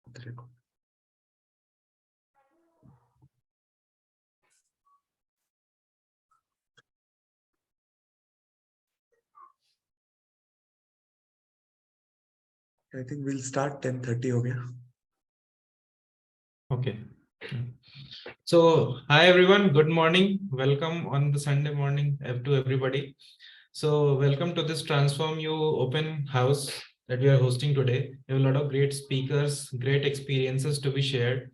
I think we'll start 10:30 हो गया. Okay. So, hi everyone. Good morning. Welcome on the Sunday morning to everybody. So, welcome to this Transform You open house that we are hosting today. We have a lot of great speakers, great experiences to be shared.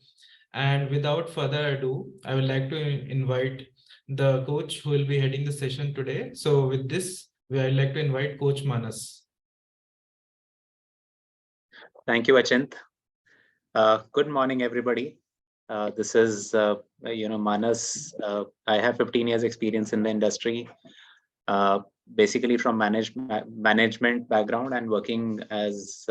And without further ado, I would like to invite the coach who will be heading the session today. So, with this, I'd like to invite Coach Manas. Thank you, Achint. Good morning, everybody. This is, Manas. I have 15 years experience in the industry, basically from management background and working as,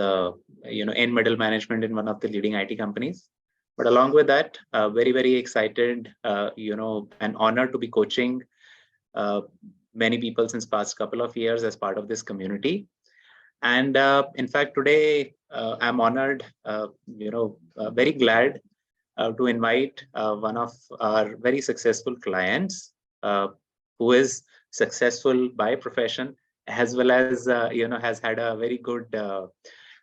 in middle management in one of the leading IT companies. But along with that, very, very excited, and honored to be coaching many people since past couple of years as part of this community. And in fact, today I'm honored, very glad to invite one of our very successful clients who is successful by profession, as well as, has had a very good,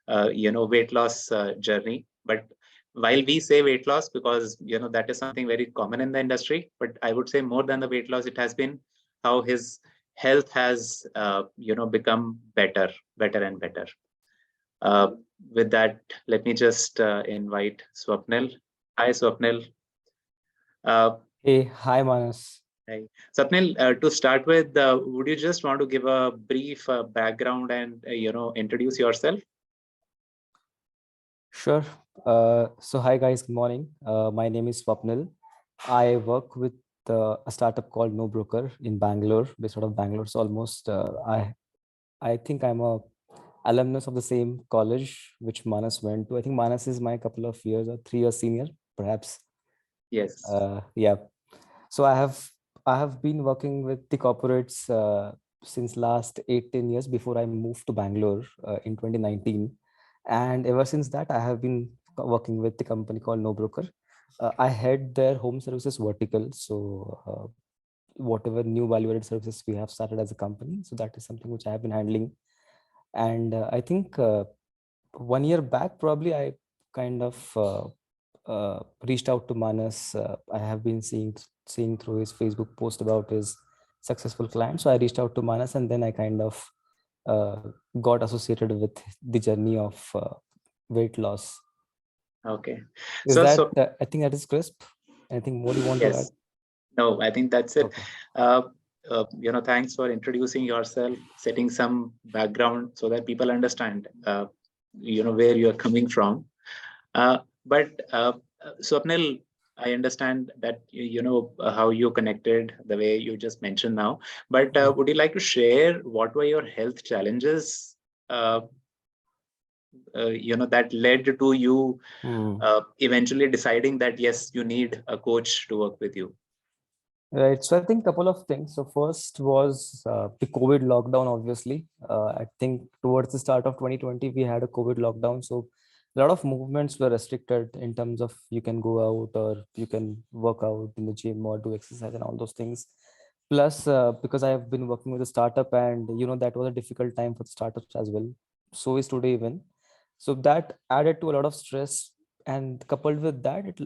weight loss journey. But while we say weight loss, because, that is something very common in the industry, but I would say more than the weight loss, it has been how his health has, become better and better. With that, let me just invite Swapnil. Hi, Swapnil. Hey, hi, Manas. Hi. Swapnil, to start with, would you just want to give a brief background and, introduce yourself? Sure. So hi guys, good morning. My name is Swapnil. I work with a startup called No Broker in Bangalore, based out of Bangalore. So almost, I think I'm a alumnus of the same college which Manas went to. I think Manas is my couple of years or 3 years senior, perhaps. Yes. Yeah. So I have been working with the corporates since last 18 years before I moved to Bangalore in 2019. And ever since that, I have been working with the company called No Broker. I head their home services vertical. So whatever new value-added services we have started as a company, so that is something which I have been handling. And I think 1 year back, probably I kind of reached out to Manas. I have been seeing through his Facebook post about his successful client. So I reached out to Manas, and then I kind of got associated with the journey of weight loss. Okay. Is that I think that is crisp. Anything more you want to add? No, I think that's it. Okay. Thanks for introducing yourself, setting some background so that people understand, where you're coming from. But Swapnil, I understand that, how you connected the way you just mentioned now. But would you like to share what were your health challenges, that led to you eventually deciding that, yes, you need a coach to work with you? Right. So I think a couple of things. So first was the COVID lockdown, obviously. I think towards the start of 2020, we had a COVID lockdown. So a lot of movements were restricted in terms of you can go out or you can work out in the gym or do exercise and all those things. Plus, because I have been working with a startup and, that was a difficult time for the startups as well. So is today even. So that added to a lot of stress, and coupled with that,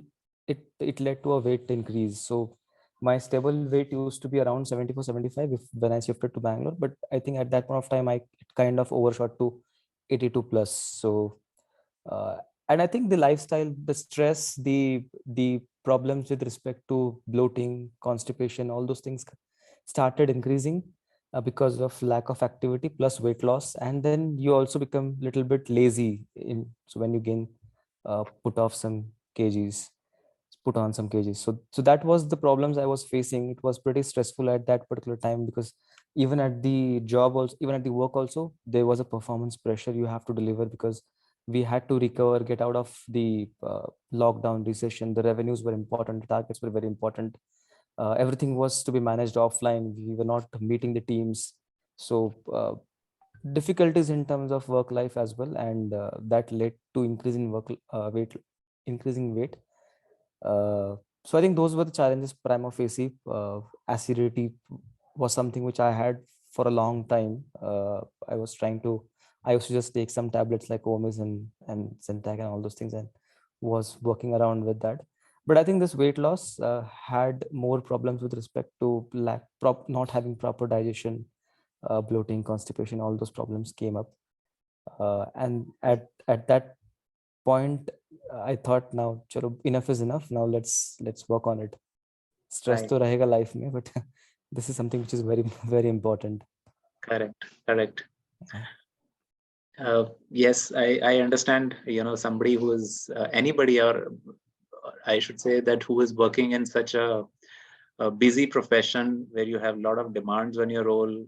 it led to a weight increase. So my stable weight used to be around 74, 75 when I shifted to Bangalore. But I think at that point of time, it kind of overshot to 82 plus. So, and I think the lifestyle, the stress, the problems with respect to bloating, constipation, all those things started increasing because of lack of activity plus weight loss. And then you also become a little bit lazy so when you put on some kgs. So that was the problems I was facing. It was pretty stressful at that particular time, because even at the job also, even at the work also, there was a performance pressure you have to deliver, because we had to recover, get out of the lockdown recession. The revenues were important, the targets were very important. Everything was to be managed offline. We were not meeting the teams. So difficulties in terms of work life as well, and that led to increasing increasing weight. So I think those were the challenges prima facie. Acidity was something which I had for a long time. I used to just take some tablets like Omis and Zintac and all those things, and was working around with that. But I think this weight loss had more problems with respect to not having proper digestion, bloating, constipation, all those problems came up. And at that point, I thought, now chalo, enough is enough. Now let's work on it. Stress Right. to rahega life mein, but this is something which is very very important. Correct. Yes, I understand, somebody who is anybody, or I should say that who is working in such a busy profession where you have a lot of demands on your role.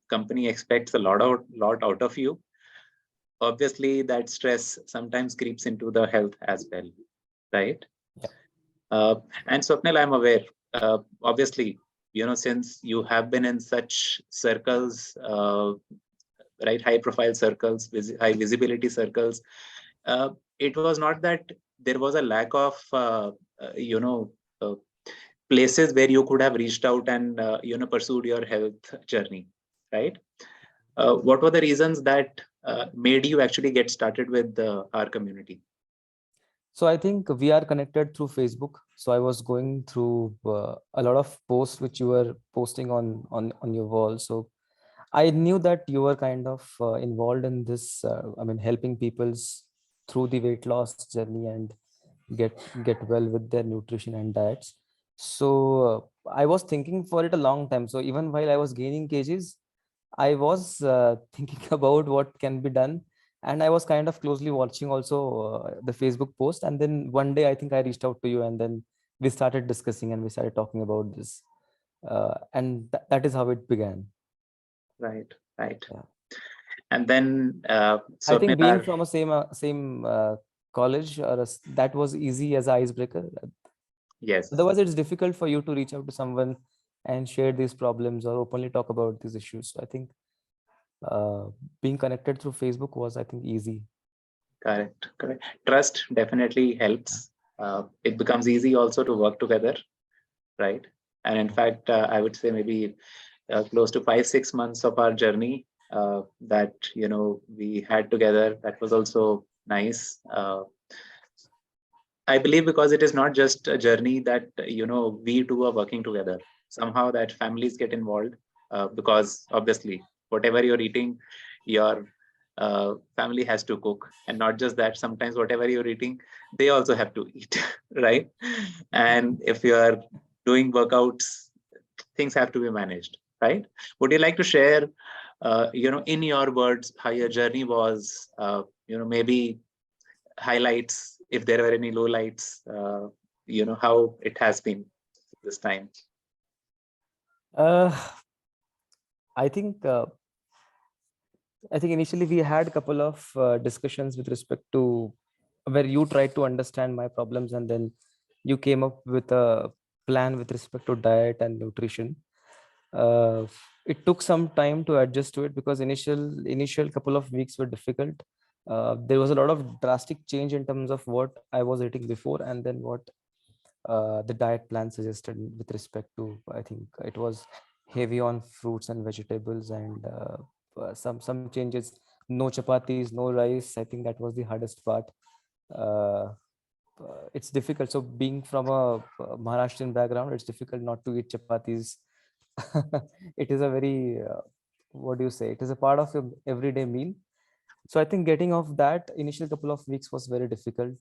Company expects a lot out of you. Obviously, that stress sometimes creeps into the health as well, right? Yeah. And Swapnil, I'm aware, obviously, since you have been in such circles, right, high profile circles, high visibility circles, it was not that there was a lack of, uh, places where you could have reached out and, pursued your health journey, right? What were the reasons that made you actually get started with our community? So I think we are connected through Facebook. So I was going through a lot of posts which you were posting on your wall. So I knew that you were kind of involved in this. I mean, helping people's through the weight loss journey and get well with their nutrition and diets. So I was thinking for it a long time. So even while I was gaining kgs, I was thinking about what can be done, and I was kind of closely watching also the Facebook post. And then one day, I think I reached out to you, and then we started discussing and we started talking about this, and that is how it began. Right. Yeah. And then, I think being Swapnil, from a same college, that was easy as an icebreaker. yes, Otherwise, it's difficult for you to reach out to someone and share these problems or openly talk about these issues. So I think uh, being connected through Facebook was, I think, easy. correct. Trust definitely helps. It becomes easy also to work together, right? And in fact, I would say maybe close to 5-6 months of our journey that we had together. That was also nice. I believe because it is not just a journey that we two are working together. Somehow that families get involved because obviously whatever you're eating, your family has to cook, and not just that. Sometimes whatever you're eating, they also have to eat, right? And if you are doing workouts, things have to be managed, right? Would you like to share, in your words, how your journey was? Maybe highlights, if there were any lowlights, how it has been this time. Uh, I think initially we had a couple of discussions with respect to where you tried to understand my problems, and then you came up with a plan with respect to diet and nutrition. Uh, it took some time to adjust to it because initial couple of weeks were difficult. There was a lot of drastic change in terms of what I was eating before, and then what the diet plan suggested with respect to, I think it was heavy on fruits and vegetables, and some changes. No chapatis, no rice. I think that was the hardest part. uh, it's difficult. So being from a Maharashtrian background, it's difficult not to eat chapatis. It is a very what do you say, it is a part of your everyday meal. So I think getting off that initial couple of weeks was very difficult,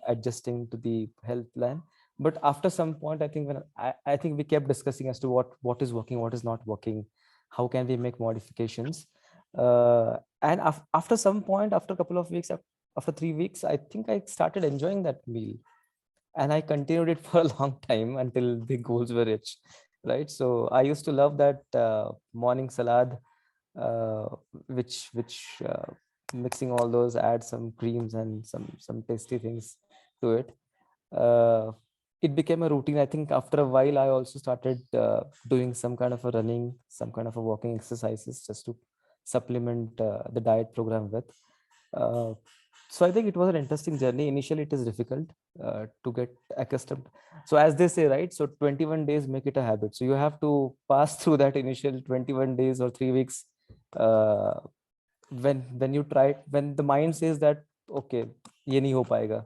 adjusting to the health plan. But after some point, I think I think we kept discussing as to what is working, what is not working, how can we make modifications. And after some point, after a couple of weeks, after 3 weeks, I think I started enjoying that meal, and I continued it for a long time until the goals were reached. Right. So I used to love that morning salad, uh, which mixing all those, add some creams and some tasty things to it. Uh, it became a routine. I think after a while, I also started doing some kind of a running, some kind of a walking exercises, just to supplement the diet program with. So I think it was an interesting journey. Initially, it is difficult to get accustomed. So as they say, right? So 21 days make it a habit. So you have to pass through that initial 21 days or 3 weeks uh, when you try, when the mind says that, okay, ye nahi ho payega,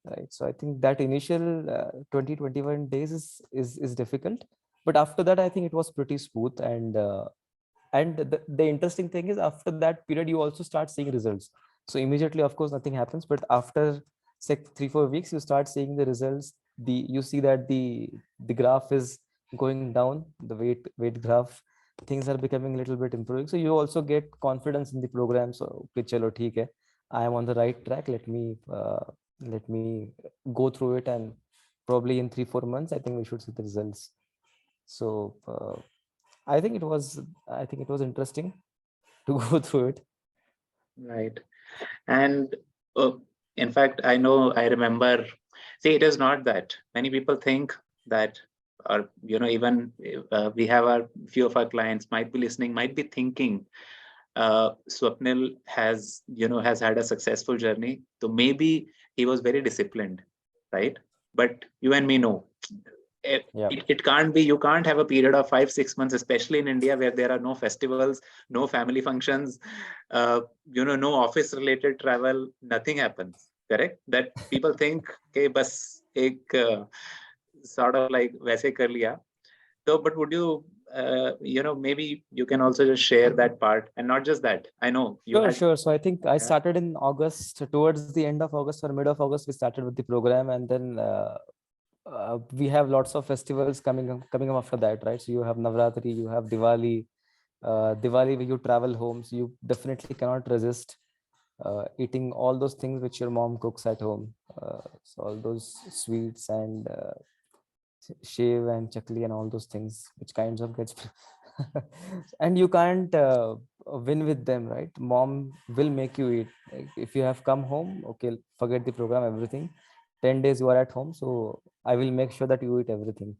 right? So I think that initial 21 days is difficult, but after that I think it was pretty smooth. And the interesting thing is, after that period you also start seeing results. So immediately, of course, nothing happens, but after say 3-4 weeks you start seeing the results. You see that the graph is going down, the weight graph. Things are becoming a little bit improving, so you also get confidence in the program. So okay, chalo, theek hai, I am on the right track. Let me go through it, and probably in 3-4 months I think we should see the results. So I think it was interesting to go through it. Right. And in fact, I remember, see, it is not that many people think that, or, even we have few of our clients might be listening, might be thinking, Swapnil has had a successful journey. So maybe he was very disciplined, right? But you and me know, Yeah. it can't be. You can't have a period of 5-6 months, especially in India, where there are no festivals, no family functions, no office related travel, nothing happens. Correct? That people think, okay, bas ek sort of like वैसे कर लिया. So, but would you, maybe you can also just share that part, and not just that. I know you had. Sure. So I think I Yeah. started in August, towards the end of August or mid of August, we started with the program, and then we have lots of festivals coming up after that, right? So you have Navratri, you have Diwali. Diwali, where you travel home, so you definitely cannot resist eating all those things which your mom cooks at home. So all those sweets and shave and chakli and all those things, which kinds of gets and you can't win with them, right? Mom will make you eat. Like, if you have come home, okay, forget the program, everything. 10 days you are at home, so I will make sure that you eat everything.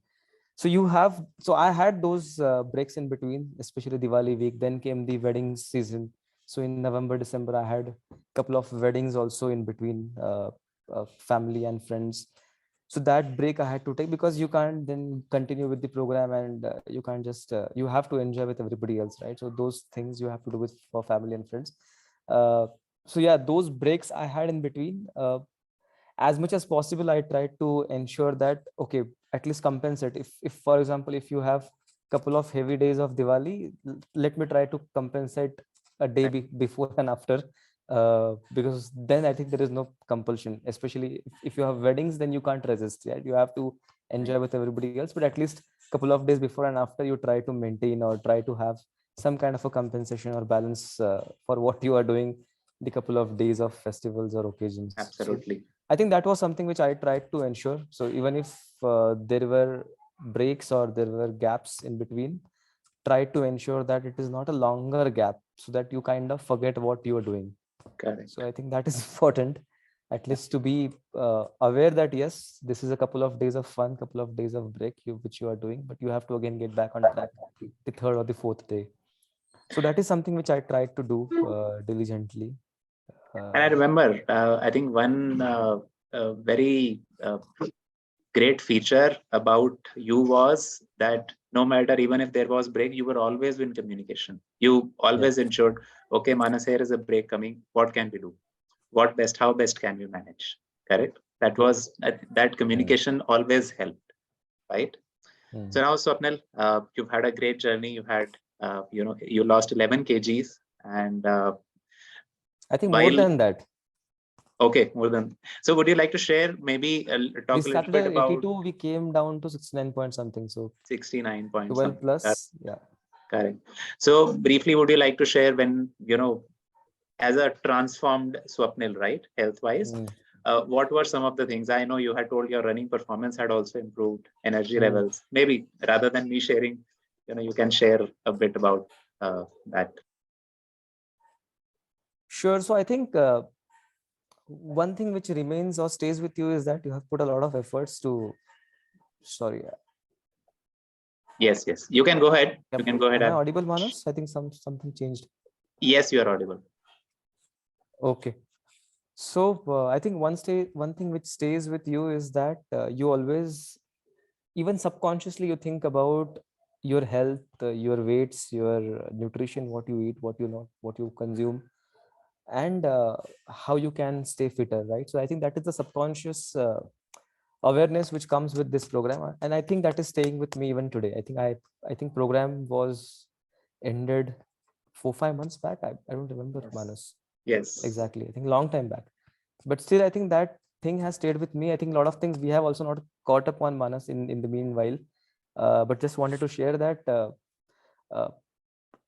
So I had those breaks in between, especially Diwali week. Then came the wedding season. So in November, December, I had a couple of weddings also in between, family and friends. So that break I had to take, because you can't then continue with the program, and you can't just you have to enjoy with everybody else, right? So those things you have to do with for family and friends. uh, so yeah, those breaks I had in between, as much as possible I tried to ensure that, okay, at least compensate. If for example, if you have couple of heavy days of Diwali, let me try to compensate a day before and after, because then I think there is no compulsion. Especially if you have weddings, then you can't resist, right? You have to enjoy with everybody else, but at least couple of days before and after, you try to maintain or try to have some kind of a compensation or balance for what you are doing the couple of days of festivals or occasions. Absolutely. So I think that was something which I tried to ensure. So even if there were breaks or there were gaps in between, try to ensure that it is not a longer gap, so that you kind of forget what you are doing. Correct. So I think that is important, at least to be aware that yes, this is a couple of days of fun, couple of days of break which you are doing, but you have to again get back on track the third or the fourth day. So that is something which I tried to do diligently. And I remember, I think one very great feature about you was that no matter, even if there was break, you were always in communication. You always ensured, okay, Manas, here is a break coming. What can we do? How best can we manage? Correct? That was that communication always helped, right? So now, Swapnil, you've had a great journey. You had, you lost 11 kgs, and I think more than that. Okay, more than. So would you like to share, maybe talk We a little started bit at about 82, we came down to 69 point something. So 69 point 12 something. plus. Yeah. Correct. So briefly, would you like to share when, as a transformed Swapnil, right, health-wise, what were some of the things? I know you had told your running performance had also improved, energy levels. Maybe rather than me sharing, you can share a bit about that. Sure. So I think one thing which remains or stays with you is that you have put a lot of efforts to, sorry. Yes. You can go ahead. You can go ahead. Am I audible, Manas? I think something changed. Yes, you are audible. Okay. So I think one thing which stays with you is that you always, even subconsciously, you think about your health, your weights, your nutrition, what you eat, what you not, what you consume, and how you can stay fitter, right? So I think that is the subconscious awareness which comes with this program, and I think that is staying with me even today. I think program was ended 4-5 months back. I don't remember, Yes. Manas, Yes. exactly. I think long time back, but still I think that thing has stayed with me. I think a lot of things we have also not caught up on, Manas, in the meanwhile, but just wanted to share that uh,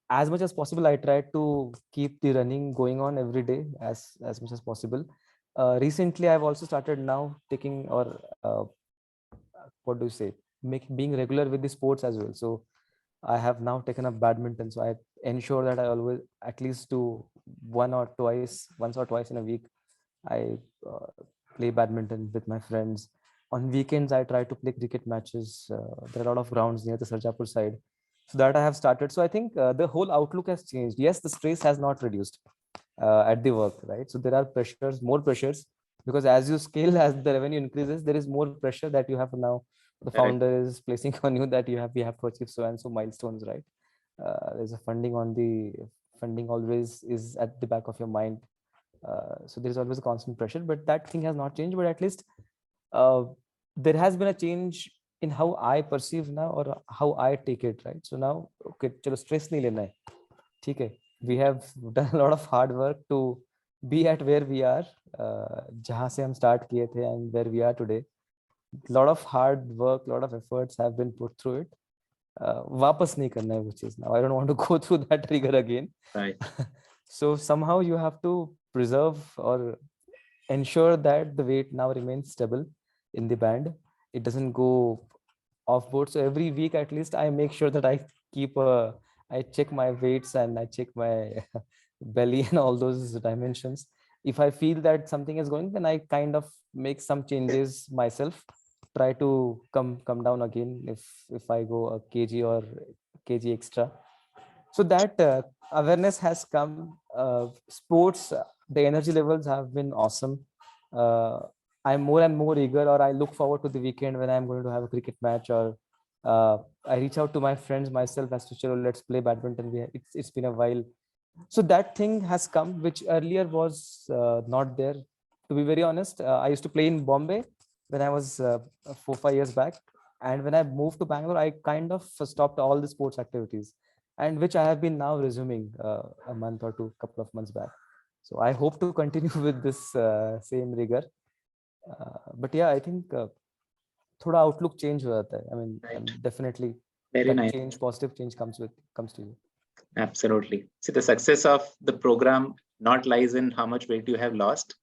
as much as possible I try to keep the running going on every day as much as possible. Recently I've also started now taking, or what do you say, being regular with the sports as well. So I have now taken up badminton. So I ensure that I always at least do once or twice in a week. I uh, play badminton with my friends. On weekends, I try to play cricket matches. There are a lot of grounds near the Sarjapur side. So that I have started. So I think the whole outlook has changed. Yes, the stress has not reduced at the work, right? So there are pressures, more pressures, because as you scale, as the revenue increases, there is more pressure that you have now. The Correct. founder is placing on you that we have to achieve so and so milestones, right? There's a funding always is at the back of your mind. So there's always a constant pressure, but that thing has not changed. But at least uh, there has been a change in how I perceive now, or how I take it, right? So now, okay, chalo stress nahi lena hai. ठीक है, we have done a lot of hard work to be at where we are, जहाँ से हम start किए थे and where we are today. Lot of hard work, lot of efforts have been put through it. वापस नहीं करना है वो चीज now. I don't want to go through that trigger again. Right. So somehow you have to preserve or ensure that the weight now remains stable in the band. It doesn't go off board. So every week at least I make sure that I check my weights and I check my belly and all those dimensions. If I feel that something is going, then I kind of make some changes myself, try to come down again if I go a kg or kg extra. So that awareness has come. Sports, the energy levels have been awesome. uh, I'm more and more eager, or I look forward to the weekend when I'm going to have a cricket match, or I reach out to my friends myself as to, "Chalo, let's play badminton." It's been a while. So that thing has come, which earlier was not there. To be very honest, I used to play in Bombay when I was 4-5 years back, and when I moved to Bangalore, I kind of stopped all the sports activities, and which I have been now resuming a month or two, couple of months back. So I hope to continue with this same rigor. But yeah, I think थोड़ा outlook change हो जाता है. I mean, Right. definitely Very that nice. change, positive change comes to you. Absolutely. See, the success of the program not lies in how much weight you have lost.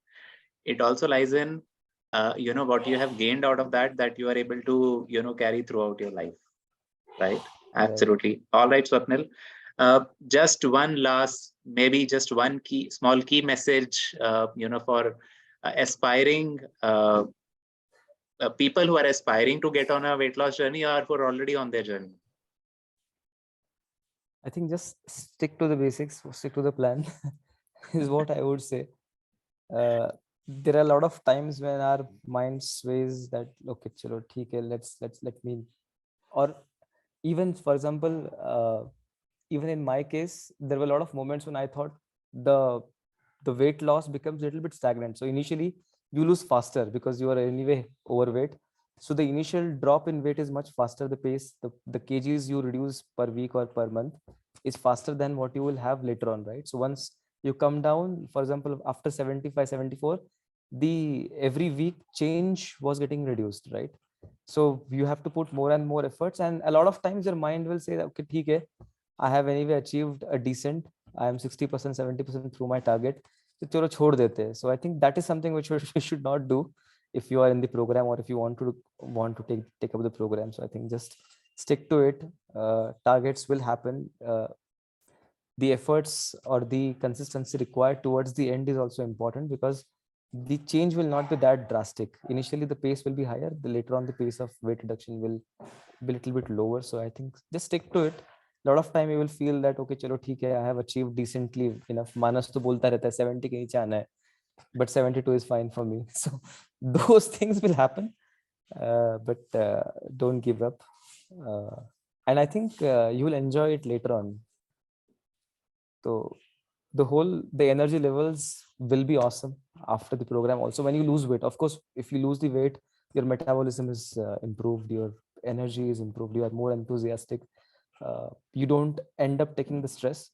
It also lies in, what you have gained out of that you are able to, carry throughout your life. Right. Absolutely. All right, Swapnil. Just one last, maybe just one small key message, for aspiring people who are aspiring to get on a weight loss journey or who are already on their journey. I think just stick to the basics, stick to the plan is what I would say. There are a lot of times when our mind sways that, okay, chalo, theek hai, let me, or even for example, even in my case, there were a lot of moments when I thought the the weight loss becomes a little bit stagnant. So initially you lose faster because you are anyway overweight. So the initial drop in weight is much faster. The pace, the kgs you reduce per week or per month is faster than what you will have later on, right? So once you come down, for example, after 75, 74, the every week change was getting reduced, right? So you have to put more and more efforts, and a lot of times your mind will say that, okay, theek hai, I have anyway achieved a decent, I am 60%, 70% through my target. So chalo chhod dete hai. So I think that is something which you should not do if you are in the program, or if you want to take up the program. So I think just stick to it. Targets will happen. The efforts or the consistency required towards the end is also important, because the change will not be that drastic. Initially the pace will be higher, the later on the pace of weight reduction will be a little bit lower. So I think just stick to it. lot of time you will feel that okay chalo theek hai, I have achieved decently enough. Manas to bolta rehta hai 70 ke niche aana hai, but 72 is fine for me. So those things will happen, but don't give up, and I think you will enjoy it later on. So the energy levels will be awesome after the program. Also when you lose weight, of course if you lose the weight, your metabolism is improved, your energy is improved, you are more enthusiastic, you don't end up taking the stress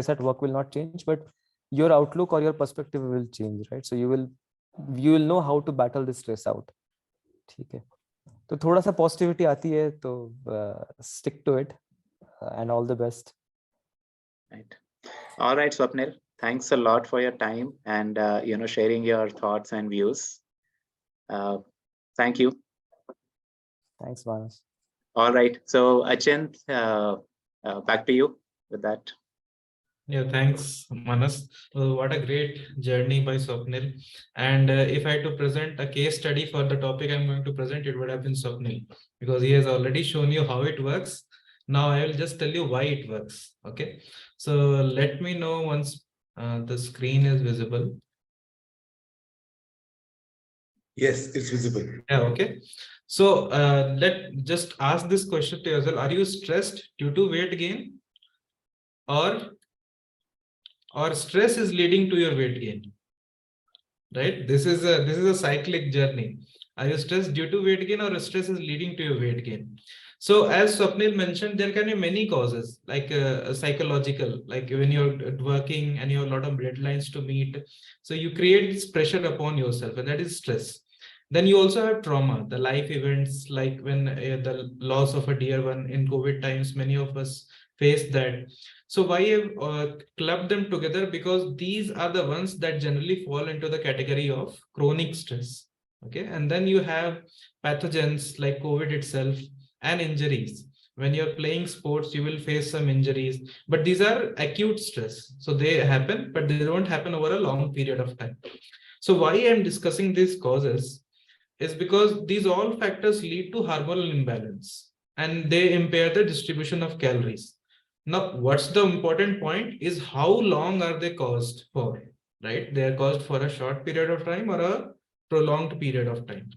at work will not change, but your outlook or your perspective will change, right? So you will know how to battle the stress out. ठीक है, तो थोड़ा सा positivity आती है, तो stick to it, and all the best. Right. All right, Swapnil. Thanks a lot for your time and sharing your thoughts and views. Thank you. Thanks, Manas. All right. So Achint, back to you with that. Yeah, thanks, Manas. What a great journey by Swapnil. And if I had to present a case study for the topic I'm going to present, it would have been Swapnil, because he has already shown you how it works. Now I will just tell you why it works. Okay. So let me know once the screen is visible. Yes, it's visible. Yeah, okay. So let just ask this question to yourself. Are you stressed due to weight gain, or stress is leading to your weight gain? Right? This is a cyclic journey. Are you stressed due to weight gain, or stress is leading to your weight gain? So as Swapnil mentioned, there can be many causes, like psychological, like when you're working and you have a lot of deadlines to meet. So you create this pressure upon yourself, and that is stress. Then you also have trauma, the life events, like when the loss of a dear one in COVID times, many of us face that. So why I've clubbed them together? Because these are the ones that generally fall into the category of chronic stress. Okay, and then you have pathogens like COVID itself and injuries. When you're playing sports, you will face some injuries, but these are acute stress. So they happen, but they don't happen over a long period of time. So why I'm discussing these causes is because these all factors lead to hormonal imbalance, and they impair the distribution of calories. Now, what's the important point is how long are they caused for, right? They are caused for a short period of time or a prolonged period of time.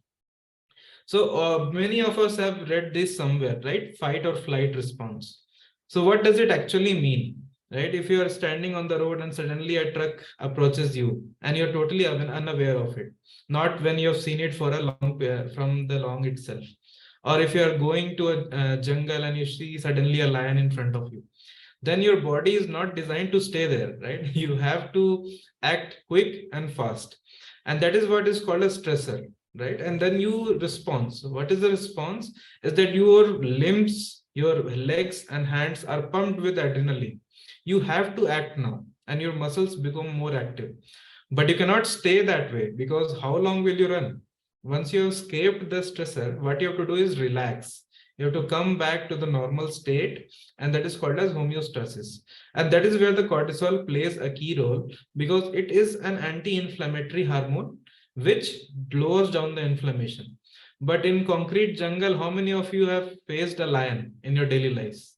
So many of us have read this somewhere, right? Fight or flight response. So what does it actually mean, right? If you are standing on the road and suddenly a truck approaches you and you're totally unaware of it, not when you've seen it for a long from the long itself, or if you are going to a jungle and you see suddenly a lion in front of you, then your body is not designed to stay there, right? You have to act quick and fast, and that is what is called a stressor, right? And then you respond. So what is the response? Is that your limbs, your legs and hands are pumped with adrenaline. You have to act now, and your muscles become more active. But you cannot stay that way, because how long will you run? Once you have escaped the stressor, what you have to do is relax. You have to come back to the normal state, and that is called as homeostasis. And that is where the cortisol plays a key role, because it is an anti-inflammatory hormone which lowers down the inflammation. But in concrete jungle, how many of you have faced a lion in your daily lives?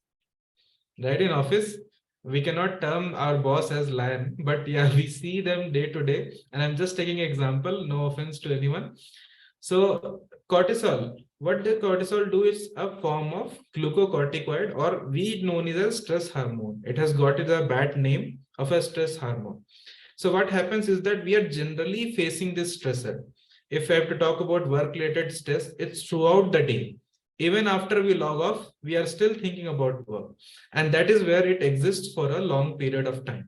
Right? In office, we cannot term our boss as lion, but yeah, we see them day to day. And I'm just taking example, no offense to anyone. So cortisol, what does cortisol do? Is a form of glucocorticoid, or we known as a stress hormone. It has got the bad name of a stress hormone. So what happens is that we are generally facing this stressor. If I have to talk about work-related stress, it's throughout the day. Even after we log off, we are still thinking about work. And that is where it exists for a long period of time.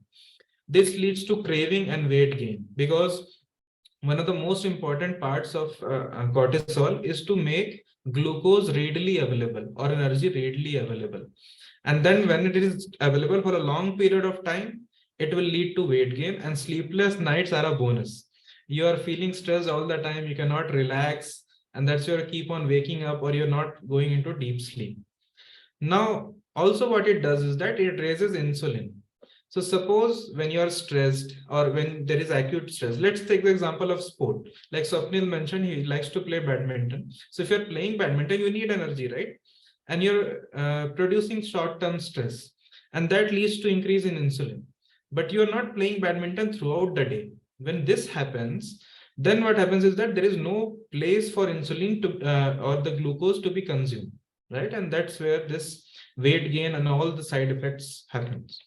This leads to craving and weight gain, because one of the most important parts of cortisol is to make glucose readily available, or energy readily available. And then when it is available for a long period of time, it will lead to weight gain, and sleepless nights are a bonus. You are feeling stressed all the time, you cannot relax, and that's why you keep on waking up, or you're not going into deep sleep. Now, also what it does is that it raises insulin. So suppose when you are stressed, or when there is acute stress, let's take the example of sport. Like Swapnil mentioned, he likes to play badminton. So if you're playing badminton, you need energy, right? and you're producing short-term stress, and that leads to increase in insulin. But you're not playing badminton throughout the day. When this happens, then what happens is that there is no place for insulin to or the glucose to be consumed, right? And that's where this weight gain and all the side effects happens.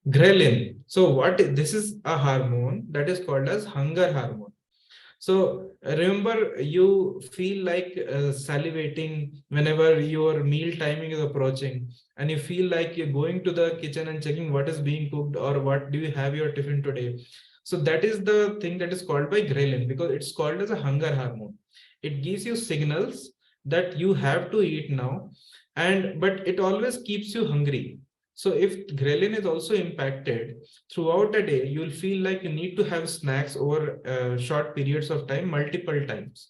Ghrelin. So this is a hormone that is called as hunger hormone. So remember, you feel like salivating whenever your meal timing is approaching, and you feel like you're going to the kitchen and checking what is being cooked or what do you have your tiffin today. So that is the thing that is called by ghrelin, because it's called as a hunger hormone. It gives you signals that you have to eat now, but it always keeps you hungry. So if ghrelin is also impacted throughout a day, you'll feel like you need to have snacks over short periods of time, multiple times.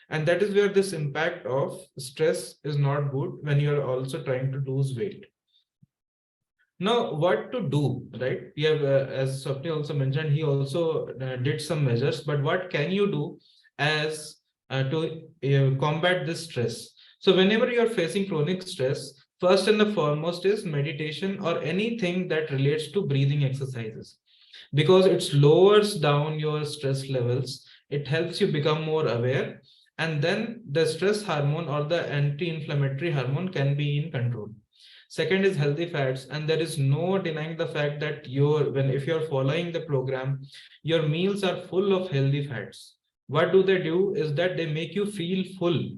And that is where this impact of stress is not good when you're also trying to lose weight. Now, what to do, right? We have, as Swapni also mentioned, he also did some measures, but what can you do as to combat this stress? So whenever you're facing chronic stress, first and the foremost is meditation or anything that relates to breathing exercises, because it lowers down your stress levels. It helps you become more aware, and then the stress hormone or the anti-inflammatory hormone can be in control. Second is healthy fats, and there is no denying the fact that if you're following the program, your meals are full of healthy fats. What do they do is that they make you feel full,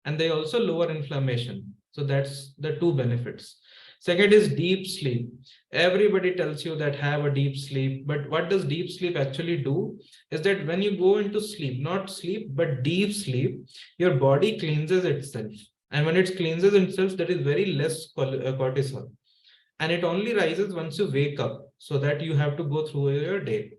and they also lower inflammation. So that's the two benefits. Second is deep sleep. Everybody tells you that have a deep sleep, but what does deep sleep actually do is that when you go into sleep, not sleep, but deep sleep, your body cleanses itself. And when it cleanses itself, there is very less cortisol. And it only rises once you wake up, so that you have to go through your day.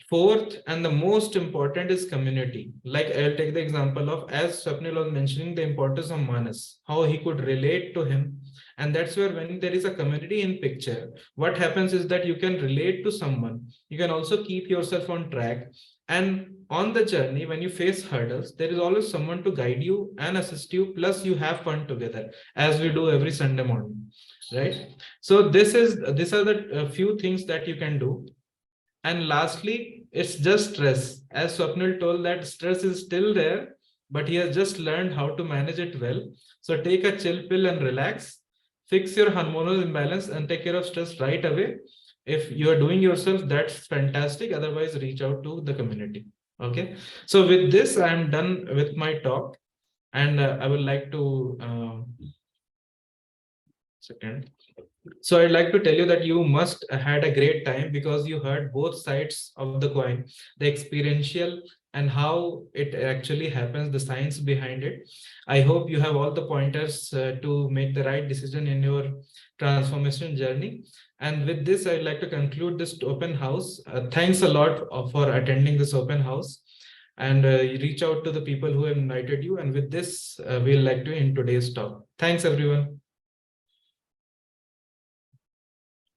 Fourth, and the most important, is community. Like I'll take the example of, as Swapnil was mentioning, the importance of Manas, how he could relate to him. And that's where when there is a community in picture, what happens is that you can relate to someone. You can also keep yourself on track. And on the journey, when you face hurdles, there is always someone to guide you and assist you. Plus you have fun together, as we do every Sunday morning, right? So these are the few things that you can do. And lastly, it's just stress. As Swapnil told, that stress is still there, but he has just learned how to manage it well. So take a chill pill and relax, fix your hormonal imbalance and take care of stress right away. If you are doing yourself, that's fantastic. Otherwise, reach out to the community. Okay. So with this, I'm done with my talk, and I would like to second. So I'd like to tell you that you must have had a great time, because you heard both sides of the coin, the experiential and how it actually happens, the science behind it. I hope you have all the pointers to make the right decision in your transformation journey. And with this, I'd like to conclude this open house. Thanks a lot for attending this open house, and reach out to the people who have invited you. And with this, we'll like to end today's talk. Thanks, everyone.